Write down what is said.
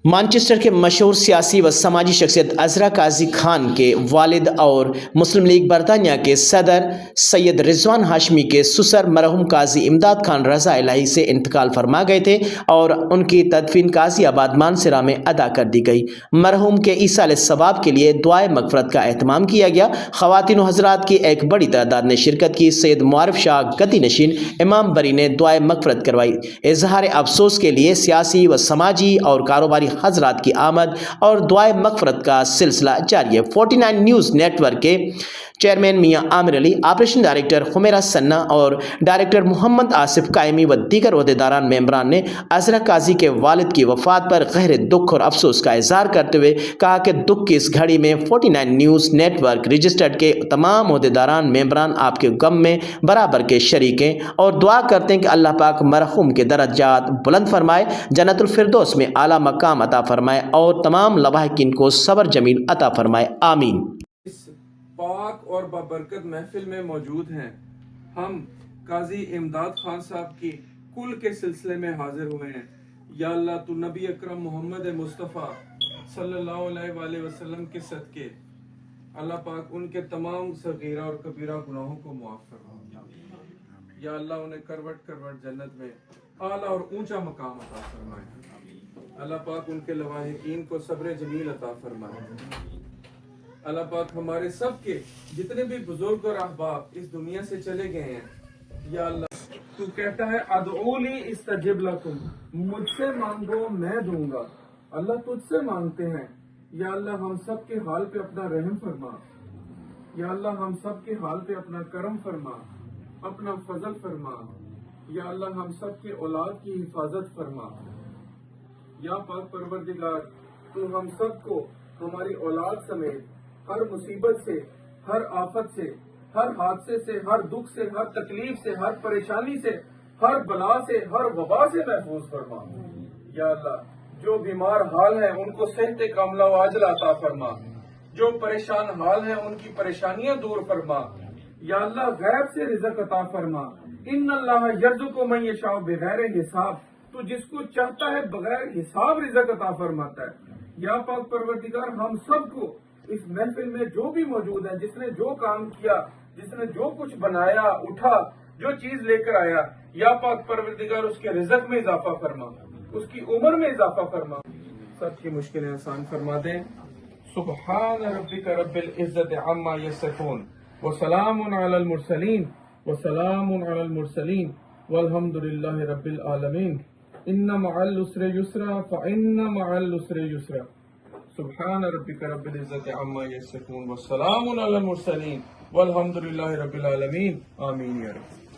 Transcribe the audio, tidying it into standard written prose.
Manchester کے مشہور سیاسی و سماجی شخصیت عزرا قاضی خان کے والد اور مسلم لیگ برطانیہ کے صدر سید رضوان ہاشمی کے سسر مرحوم قاضی امداد خان رضا الہی سے انتقال فرما گئے تھے اور ان کی تدفین قاضی آباد مانسہرہ میں ادا کر دی گئی۔ مرحوم کے ایصال ثواب کے لیے دعائے مغفرت کا اہتمام کیا گیا۔ خواتین و حضرات کی ایک بڑی تعداد نے شرکت کی۔ سید معارف شاہ گدی نشین امام بری نے دعائے مغفرت کروائی۔ اظہار افسوس کے لیے سیاسی و سماجی اور کاروباری حضرات کی آمد اور دعائے مغفرت کا سلسلہ جاری ہے۔ 49 نیوز نیٹ ورک کے چیئرمین میاں عامر علی، آپریشن ڈائریکٹر حمیرہ ثنا اور ڈائریکٹر محمد آصف قائمی و دیگر عہدیداران ممبران نے عزرا قاضی کے والد کی وفات پر گہرے دکھ اور افسوس کا اظہار کرتے ہوئے کہا کہ دکھ کی اس گھڑی میں 49 نیوز نیٹ ورک رجسٹرڈ کے تمام عہدیداران ممبران آپ کے غم میں برابر کے شریک ہیں اور دعا کرتے ہیں کہ اللہ پاک مرحوم کے درجات بلند فرمائے، جنت الفردوس میں اعلیٰ مقام عطا فرمائے اور تمام لواحقین کو صبر جمیل عطا فرمائے، آمین۔ اس پاک اور بابرکت محفل میں موجود ہیں۔ ہم قاضی امداد خان صاحب کی کل کے سلسلے میں حاضر ہوئے ہیں۔ یا اللہ تو نبی اکرم محمد مصطفیٰ صلی اللہ علیہ وآلہ وسلم کے صدقے اللہ پاک ان کے تمام صغیرہ اور کبیرہ گناہوں کو معاف فرما۔ یا اللہ انہیں کروٹ کروٹ جنت میں اعلیٰ اور اونچا مقام عطا فرمائے۔ اللہ پاک ان کے لواحقین کو صبر جمیل عطا فرمائے۔ اللہ پاک ہمارے سب کے جتنے بھی بزرگ اور احباب اس دنیا سے چلے گئے ہیں، یا اللہ تو کہتا ہے ادعولی استجب لکم، مجھ سے مانگو میں دوں گا۔ اللہ تجھ سے مانگتے ہیں، یا اللہ ہم سب کے حال پہ اپنا رحم فرما، یا اللہ ہم سب کے حال پہ اپنا کرم فرما، اپنا فضل فرما، یا اللہ ہم سب کے اولاد کی حفاظت فرما۔ یا پاک پروردگار تو ہم سب کو ہماری اولاد سمیت ہر مصیبت سے، ہر آفت سے، ہر حادثے سے، ہر دکھ سے، ہر تکلیف سے، ہر پریشانی سے، ہر بلا سے، ہر وبا سے محفوظ فرما۔ یا اللہ جو بیمار حال ہیں ان کو صحت کاملہ و عاجلہ عطا فرما، جو پریشان حال ہیں ان کی پریشانیاں دور فرما۔ یا اللہ غیب سے رزق عطا فرما۔ ان اللہ یرزق من یشاء بغیر حساب، تو جس کو چاہتا ہے بغیر حساب رزق عطا فرماتا ہے۔ یا پاک پروردگار ہم سب کو اس محفل میں جو بھی موجود ہیں، جس نے جو کام کیا، جس نے جو کچھ بنایا، اٹھا، جو چیز لے کر آیا، یا پاک پروردگار اس کے رزق میں اضافہ فرما، اس کی عمر میں اضافہ فرما، سب کی مشکلیں آسان فرما دیں۔ سبحان ربک رب العزت عما یصفون وسلام علی المرسلین والحمد للہ رب العالمین۔ ان مع العسر یسرا فإن مع العسر یسرا۔ سبحان ربک رب العزت عما یصفون وسلام علی المرسلین والحمد للہ رب العالمین، آمین یا رب۔